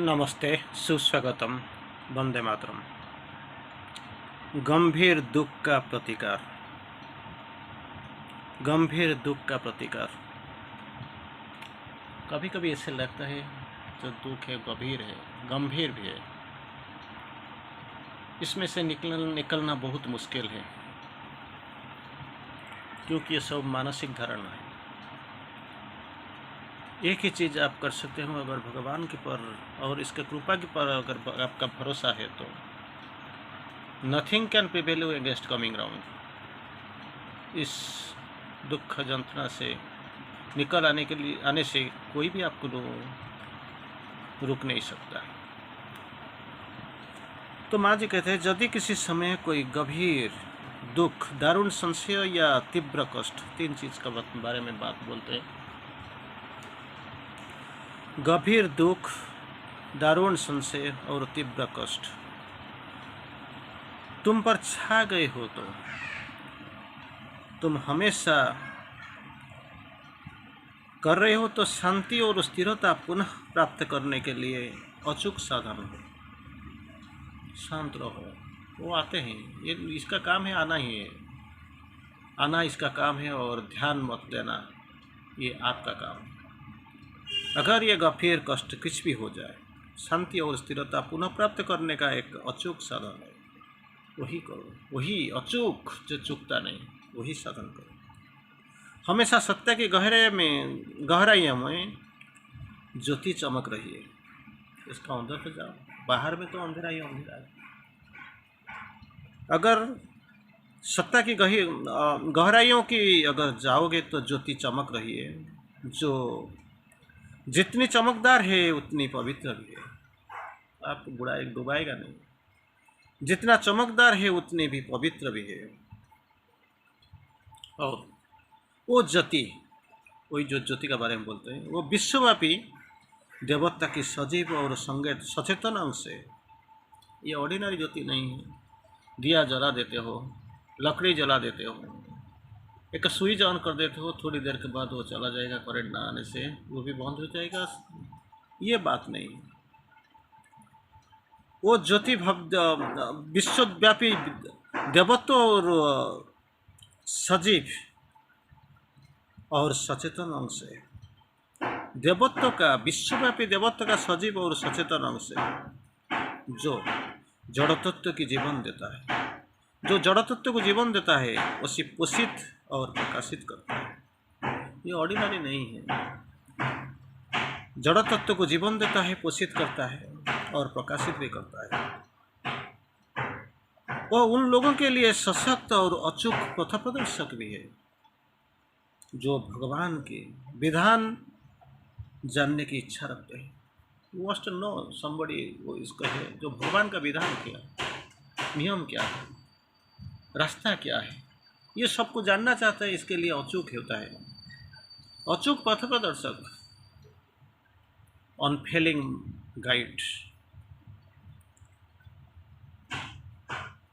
नमस्ते, सुस्वागतम। वंदे मातरम। गंभीर दुख का प्रतिकार। गंभीर दुख का प्रतिकार। कभी कभी ऐसे लगता है जो दुख है गंभीर है, गंभीर भी है, इसमें से निकलना बहुत मुश्किल है, क्योंकि ये सब मानसिक धारणा है। एक ही चीज़ आप कर सकते हो, अगर भगवान के पर और इसके कृपा के पर अगर आपका भरोसा है तो nothing can prevail you against coming round. इस दुख यंत्रणा से निकल आने से कोई भी आपको रुक नहीं सकता। तो माँ जी कहते हैं, यदि किसी समय कोई गंभीर दुख, दारुण संशय या तीव्र कष्ट, तीन चीज का बारे में बात बोलते हैं। गंभीर दुख, दारुण संशय और तीव्र कष्ट तुम पर छा गए हो तो तुम हमेशा कर रहे हो तो शांति और स्थिरता पुनः प्राप्त करने के लिए अचूक साधन हो। शांत रहो, वो आते हैं, ये इसका काम है, आना ही है, आना इसका काम है, और ध्यान मत देना, ये आपका काम है। अगर ये गंभीर कष्ट कुछ भी हो जाए, शांति और स्थिरता पुनः प्राप्त करने का एक अचूक साधन है, वही करो, वही अचूक जो चूकता नहीं, वही साधन करो। हमेशा सत्य के गहराइयों में ज्योति चमक रही है, इसका अंदर तो जाओ, बाहर में तो अंधेरा ही अंधेरा है। अगर सत्ता की गहराइयों की अगर जाओगे तो ज्योति चमक रही है, जो जितनी चमकदार है उतनी पवित्र भी है। आपको बुराई डुबाएगा नहीं, जितना चमकदार है उतनी भी पवित्र भी है। और वो ज्योति, वही जो ज्योति का बारे में बोलते हैं, वो विश्वव्यापी देवता की सजीव और संगत सचेतन अंश है। ये ऑर्डिनरी ज्योति नहीं है। दिया जला देते हो, लकड़ी जला देते हो, एक स्विच ऑन कर देते हो, थोड़ी देर के बाद वो चला जाएगा, करंट ना आने से वो भी बंद हो जाएगा, ये बात नहीं है। वो ज्योति विश्वव्यापी देवत्व और सजीव और सचेतन अंश है। देवत्व का, विश्वव्यापी देवत्व का सजीव और सचेतन अंश है, जो जड़ तत्व की जीवन देता है। जो जड़ तत्व को जीवन देता है उसे पोषित और प्रकाशित करता है। ये ऑर्डिनरी नहीं है। जड़ तत्व को जीवन देता है, पोषित करता है और प्रकाशित भी करता है। वह उन लोगों के लिए सशक्त और अचूक पथ प्रदर्शक भी है जो भगवान के विधान जानने की इच्छा रखते हैं। यू मस्ट नो समबडी, वो इसका है जो भगवान का विधान क्या, नियम क्या है, रास्ता क्या है, ये सबको जानना चाहता है। इसके लिए अचूक होता है, अचूक पथ प्रदर्शक, अनफेलिंग गाइड,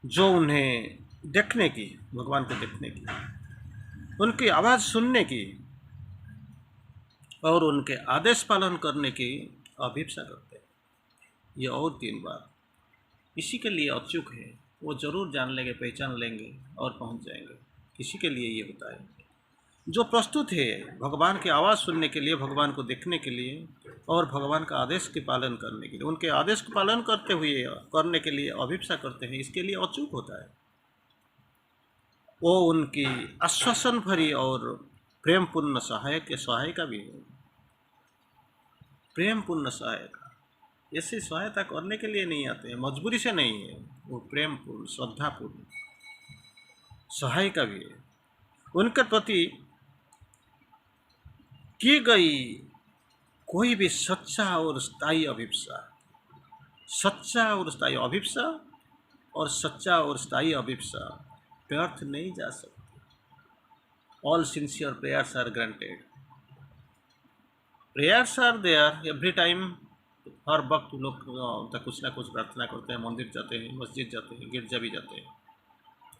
जो उन्हें देखने की, भगवान को देखने की, उनकी आवाज़ सुनने की और उनके आदेश पालन करने की अभिप्सा करते हैं। ये और तीन बार इसी के लिए अचूक है। वो जरूर जान लेंगे, पहचान लेंगे और पहुंच जाएंगे। किसी के लिए ये होता है जो प्रस्तुत है भगवान की आवाज़ सुनने के लिए, भगवान को देखने के लिए और भगवान का आदेश के पालन करने के लिए, उनके आदेश का पालन करते हुए करने के लिए अभिप्सा करते हैं, इसके लिए अचूक होता है। वो उनकी आश्वासन भरी और प्रेमपूर्ण सहायिका भी है। प्रेमपूर्ण सहायिका, ऐसी सहायता करने के लिए नहीं आते हैं, मजबूरी से नहीं है, वो प्रेमपूर्ण श्रद्धापूर्ण सहायिका भी है। उनके प्रति की गई कोई भी सच्चा और स्थायी अभिप्सा, सच्चा और स्थायी अभिप्सा और सच्चा और स्थायी अभिप्सा व्यर्थ नहीं जा सकती। All sincere prayers are granted. Prayers are there every time. हर वक्त लोग कुछ ना कुछ प्रार्थना करते हैं, मंदिर जाते हैं, मस्जिद जाते हैं, गिरजा भी जाते हैं,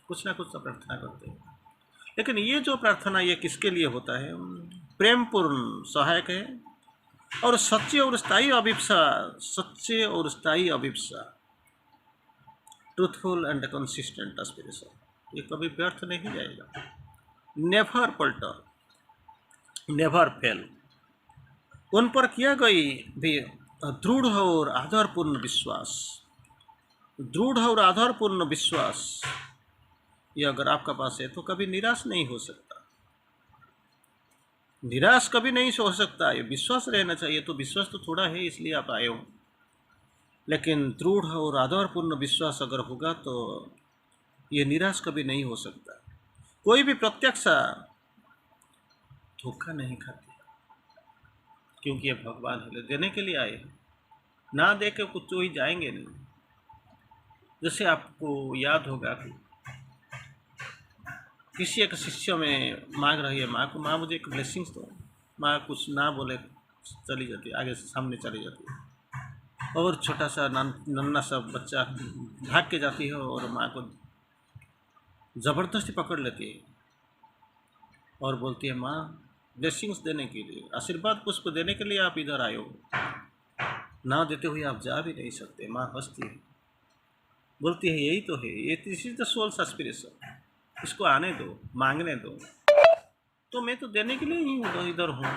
कुछ ना कुछ तो प्रार्थना करते हैं। लेकिन ये जो प्रार्थना, ये किसके लिए होता है? प्रेमपूर्ण सहायक है, और सच्चे और स्थायी अभिप्सा, सच्चे और स्थायी अभिप्सा, ट्रूथफुल एंड कंसिस्टेंट एस्पिरेशन, ये कभी व्यर्थ नहीं जाएगा। Never falter, never fail. उन पर किया गई भी दृढ़ और आधारपूर्ण विश्वास, दृढ़ और आधारपूर्ण विश्वास, ये अगर आपका पास है तो कभी निराश नहीं हो सकता, निराश कभी नहीं हो सकता। ये विश्वास रहना चाहिए। तो विश्वास तो थोड़ा है इसलिए आप आए हो, लेकिन दृढ़ और आधारपूर्ण विश्वास अगर होगा तो ये निराश कभी नहीं हो सकता। कोई भी प्रत्यक्षा धोखा नहीं खाती, क्योंकि ये भगवान है, देने के लिए आए हैं, ना दे के कुछ तो ही जाएंगे नहीं। जैसे आपको याद होगा कि किसी एक शिष्य में मांग रही है माँ को, माँ मुझे एक ब्लेसिंग्स दो, माँ कुछ ना बोले चली जाती है, आगे से सामने चली जाती है, और छोटा सा नन्ना सा बच्चा भाग के जाती है और माँ को ज़बरदस्ती पकड़ लेती है और बोलती है, माँ ब्लेसिंग्स देने के लिए, आशीर्वाद पुष्प देने के लिए आप इधर आए हो, ना देते हुए आप जा भी नहीं सकते। माँ हंसती है, बोलती है यही तो है, ये this is the soul's aspiration, इसको आने दो, मांगने दो। तो मैं तो देने के लिए ही इधर हूँ,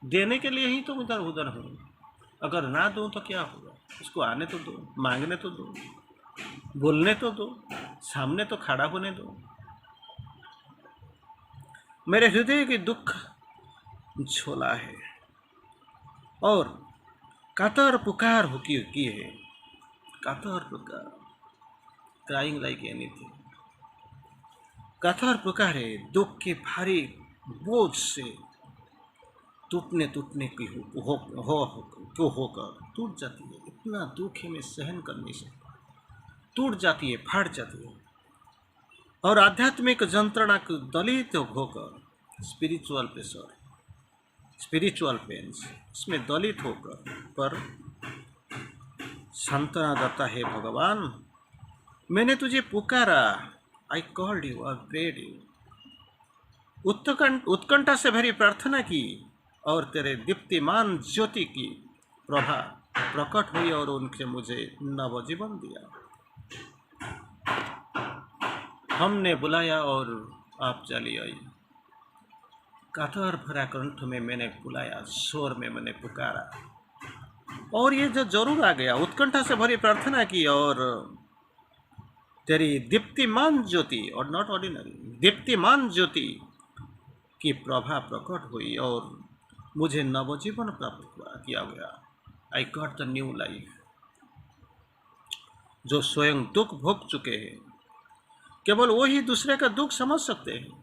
देने के लिए ही तो उधर हूँ। अगर ना दूँ तो क्या होगा, इसको आने तो दो, मांगने तो दो, बोलने तो दो, सामने तो खड़ा होने दो। मेरे हृदय की दुख झोला है और कातर पुकार हो की है, कातर पुकार, क्राइंग लाइक एनीथिंग, कातर पुकार है, दुख के भारी बोझ से टूटने की होकर टूट जाती है। इतना दुख है मैं सहन कर नहीं सकता, टूट जाती है, फाट जाती है। और आध्यात्मिक यंत्रणा को दलित होकर, स्पिरिचुअल प्रेशर, स्पिरिचुअल पेन्स, इसमें दलित होकर पर सांत्वना देता है, भगवान मैंने तुझे पुकारा, I called you, I prayed you, उत्कंठा से भरी प्रार्थना की और तेरे दीप्तिमान ज्योति की प्रभा प्रकट हुई और उनसे मुझे नवजीवन दिया। हमने बुलाया और आप चली आई, कातर भरा कंठ में मैंने बुलाया, शोर में मैंने पुकारा, और ये जो जरूर आ गया। उत्कंठा से भरी प्रार्थना की और तेरी दीप्तिमान ज्योति, और नॉट ऑर्डिनरी, दीप्तिमान ज्योति की प्रभा प्रकट हुई और मुझे नवजीवन प्राप्त किया गया। I got the new life. जो स्वयं दुख भोग चुके हैं, केवल वही दूसरे का दुख समझ सकते हैं।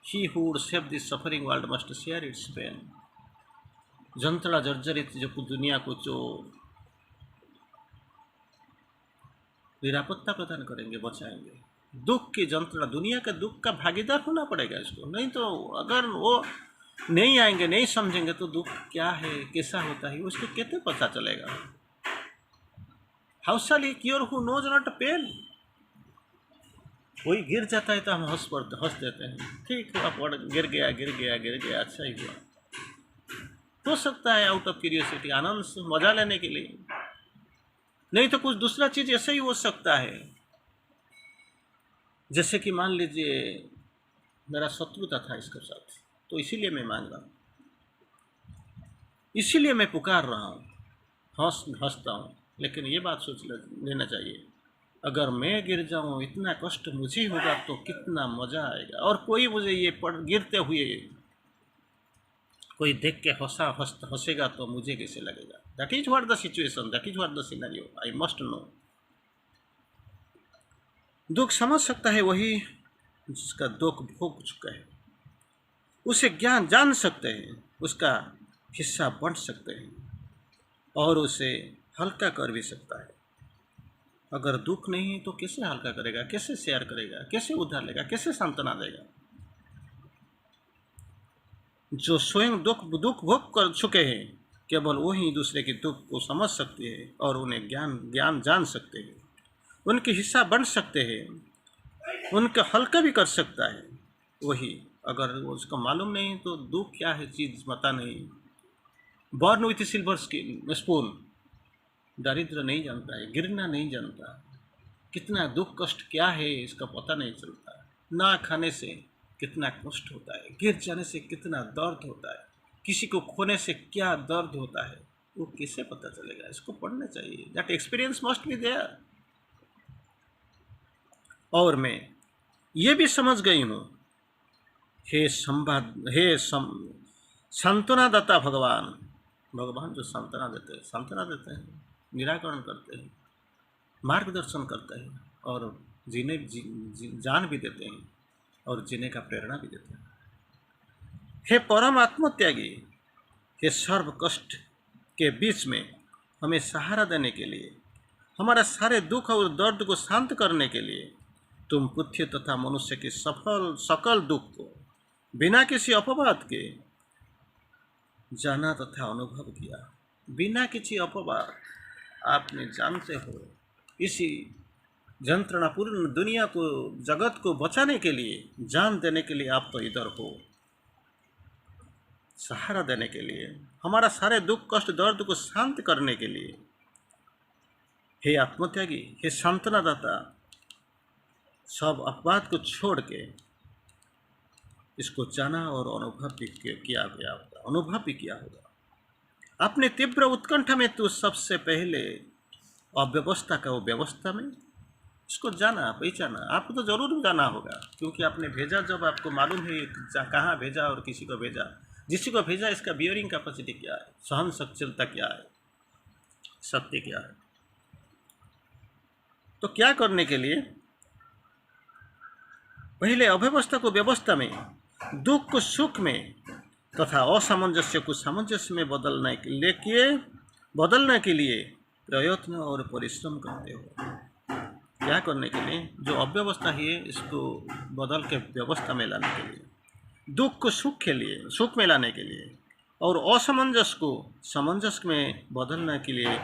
He who would save this suffering world must share its pain. जंत्रणा जर्जरित जो दुनिया को जो निरापत्ता प्रदान करेंगे, बचाएंगे, दुख की जंत्रणा, दुनिया के दुख का भागीदार होना पड़ेगा इसको। नहीं तो अगर वो नहीं आएंगे, नहीं समझेंगे तो दुख क्या है, कैसा होता है, उसको कैसे पता चलेगा। How shall he cure who knows not pain. कोई गिर जाता है तो हम हंस देते हैं, ठीक हुआ, पड़ गिर गया, अच्छा ही हुआ। हो सकता है आउट ऑफ क्यूरियोसिटी, आनंद से मजा लेने के लिए, नहीं तो कुछ दूसरा चीज ऐसा ही हो सकता है। जैसे कि मान लीजिए मेरा शत्रुता था इसके साथ, तो इसीलिए मैं मांग रहा हूँ, इसीलिए मैं पुकार रहा हूँ, हंसता हूँ। लेकिन ये बात सोच लेना चाहिए, अगर मैं गिर जाऊँ, इतना कष्ट मुझे होगा तो कितना मज़ा आएगा, और कोई मुझे ये गिरते हुए कोई देख के हंसेगा तो मुझे कैसे लगेगा। That is what the situation, that is what the scenario, I must know. दुख समझ सकता है वही जिसका दुख भोग चुका है, उसे ज्ञान जान सकते हैं, उसका हिस्सा बन सकते हैं और उसे हल्का कर भी सकता है। अगर दुख नहीं है तो कैसे हल्का करेगा, कैसे शेयर करेगा, कैसे उधार लेगा, कैसे सांत्वना देगा। जो स्वयं दुख भोग कर चुके हैं, केवल वही दूसरे के दुख को समझ सकते हैं और उन्हें ज्ञान जान सकते हैं, उनके हिस्सा बन सकते हैं, उनका हल्का भी कर सकता है वही। अगर उसको मालूम नहीं तो दुख क्या है चीज़ पता नहीं, बॉर्न विथ सिल्वर स्पून, दारिद्र नहीं जानता है, गिरना नहीं जानता, कितना दुख कष्ट क्या है इसका पता नहीं चलता। ना खाने से कितना कष्ट होता है, गिर जाने से कितना दर्द होता है, किसी को खोने से क्या दर्द होता है, वो कैसे पता चलेगा? इसको पढ़ना चाहिए। That experience must be there. और मैं ये भी समझ गई हूँ, हे सांत्वना दाता भगवान, भगवान जो सांत्वना देते हैं, निराकरण करते हैं, मार्गदर्शन करते हैं, और जान भी देते हैं, और जीने का प्रेरणा भी देते हैं। हे परम आत्मत्यागी, हे सर्व कष्ट के बीच में हमें सहारा देने के लिए, हमारा सारे दुख और दर्द को शांत करने के लिए तुम पृथ्वी तथा मनुष्य के सकल दुख को बिना किसी अपवाद के जाना तथा अनुभव किया। बिना किसी अपवाद आपने जानते हो, इसी यंत्रणापूर्ण दुनिया को, जगत को बचाने के लिए, जान देने के लिए आप तो इधर हो, सहारा देने के लिए, हमारा सारे दुख कष्ट दर्द को शांत करने के लिए। हे आत्मत्यागी, हे सांत्वना दाता, सब अपवाद को छोड़ के इसको जाना और अनुभव भी किया गया होगा, अनुभव भी किया होगा। अपने तीव्र उत्कंठा में तो सबसे पहले अव्यवस्था का वो व्यवस्था में इसको जाना, पहचाना। आपको तो जरूर जाना होगा, क्योंकि आपने भेजा, जब आपको मालूम है कहाँ भेजा और किसी को भेजा, जिसी को भेजा इसका बियरिंग कैपेसिटी क्या है, सहन शक्तिता क्या है, शक्ति क्या है। तो क्या करने के लिए? पहले अव्यवस्था को व्यवस्था में, दुख को सुख में तथा असामंजस्य को सामंजस्य में बदलने के लिए प्रयत्न और परिश्रम करते हो। क्या करने के लिए? जो अव्यवस्था है इसको बदल के व्यवस्था में लाने के लिए, दुख को सुख के लिए, सुख में लाने के लिए, और असमंजस को सामंजस्य में बदलने के लिए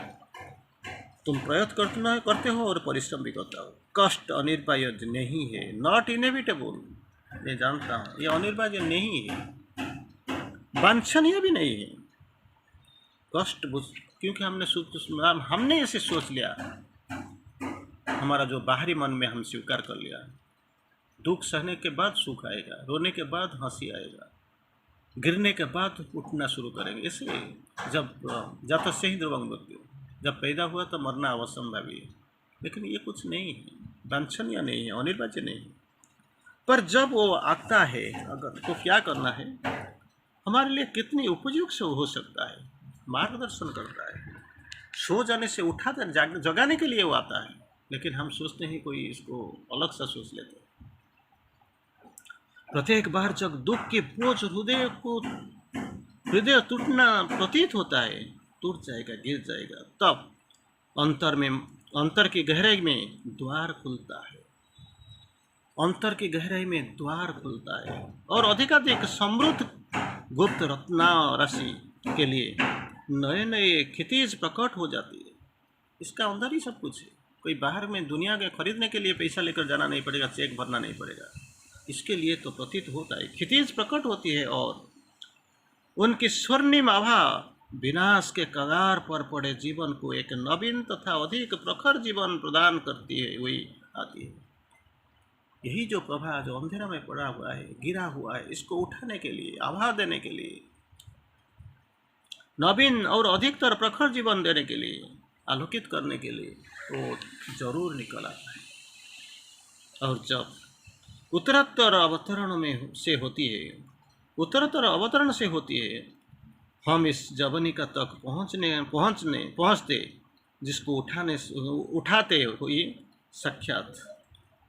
तुम प्रयत्न करते हो और परिश्रम भी करते हो। कष्ट अनिवार्य नहीं है, नॉट इनएविटेबल, ये जानता हूँ, ये अनिवार्य नहीं है, वांछनीय भी नहीं है कष्ट, क्योंकि हमने ऐसे सोच लिया, हमारा जो बाहरी मन में हम स्वीकार कर लिया, दुख सहने के बाद सुख आएगा, रोने के बाद हंसी आएगा, गिरने के बाद उठना शुरू करेंगे। ऐसे जब जाता से ही ध्रुवं मृत्यु, जब पैदा हुआ तो मरना अवसंभावी है, लेकिन ये कुछ नहीं है, वांछनीय नहीं है, अनिवार्य नहीं है। पर जब वो आता है अगर, तो क्या करना है, हमारे लिए कितनी उपयुक्त हो सकता है, मार्गदर्शन करता है। सो जाने से उठा जगाने के लिए वो आता है, लेकिन हम सोचते हैं कोई इसको अलग सा सोच लेते हैं। प्रत्येक बार जब दुख के बोझ हृदय टूटना प्रतीत होता है, टूट जाएगा, गिर जाएगा, तब अंतर की गहराई में द्वार खुलता है, अंतर की गहराई में द्वार खुलता है, और अधिकाधिक समृद्ध गुप्त रत्ना राशि के लिए नए नए क्षितिज प्रकट हो जाती है। इसका अंदर ही सब कुछ है। कोई बाहर में दुनिया के खरीदने के लिए पैसा लेकर जाना नहीं पड़ेगा, चेक भरना नहीं पड़ेगा, इसके लिए तो प्रतीत होता है, क्षितिज प्रकट होती है, और उनकी स्वर्णिम आभा विनाश के कगार पर पड़े जीवन को एक नवीन तथा अधिक प्रखर जीवन प्रदान करती है, हुई आती है। यही जो प्रभा जो अंधेरा में पड़ा हुआ है, गिरा हुआ है, इसको उठाने के लिए, आभा देने के लिए, नवीन और अधिकतर प्रखर जीवन देने के लिए, आलोकित करने के लिए वो जरूर निकल आता है। और जब उत्तरोत्तर अवतरण से होती है, हम इस जवनिका तक पहुँचते, जिसको उठाते हुए साक्षात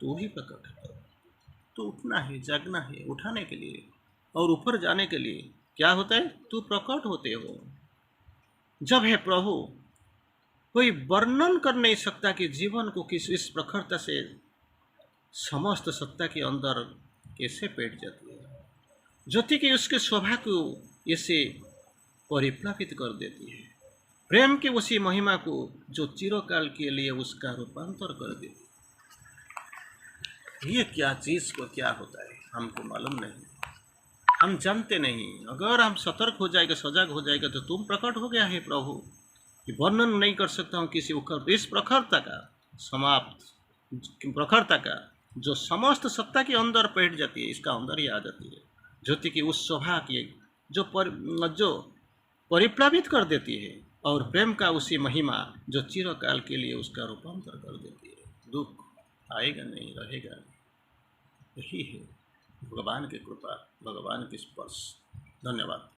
तो ही प्रकट है। तो उठना है, जागना है, उठाने के लिए और ऊपर जाने के लिए क्या होता है? तू प्रकट होते हो। जब है प्रभु, कोई वर्णन कर नहीं सकता कि जीवन को किस इस प्रखरता से समस्त सत्ता के अंदर कैसे पेट जाती है, ज्योति की उसके शोभा को ऐसे परिप्लावित कर देती है, प्रेम की उसी महिमा को जो चिरकाल के लिए उसका रूपांतर कर देती है। ये क्या चीज़ को क्या होता है हमको मालूम नहीं, हम जानते नहीं। अगर हम सतर्क हो जाएगा, सजग हो जाएगा, तो तुम प्रकट हो गया है प्रभु कि वर्णन नहीं कर सकता हूँ किसी इस प्रखरता का समाप्त, प्रखरता का जो समस्त सत्ता के अंदर बैठ जाती है, इसका अंदर ही आ जाती है। ज्योति की उस शोभा की जो परिप्लावित कर देती है, और प्रेम का उसी महिमा जो चिरकाल के लिए उसका रूपांतर कर देती है। दुख आएगा नहीं, रहेगा नहीं। यही है भगवान की कृपा, भगवान की स्पर्श। धन्यवाद।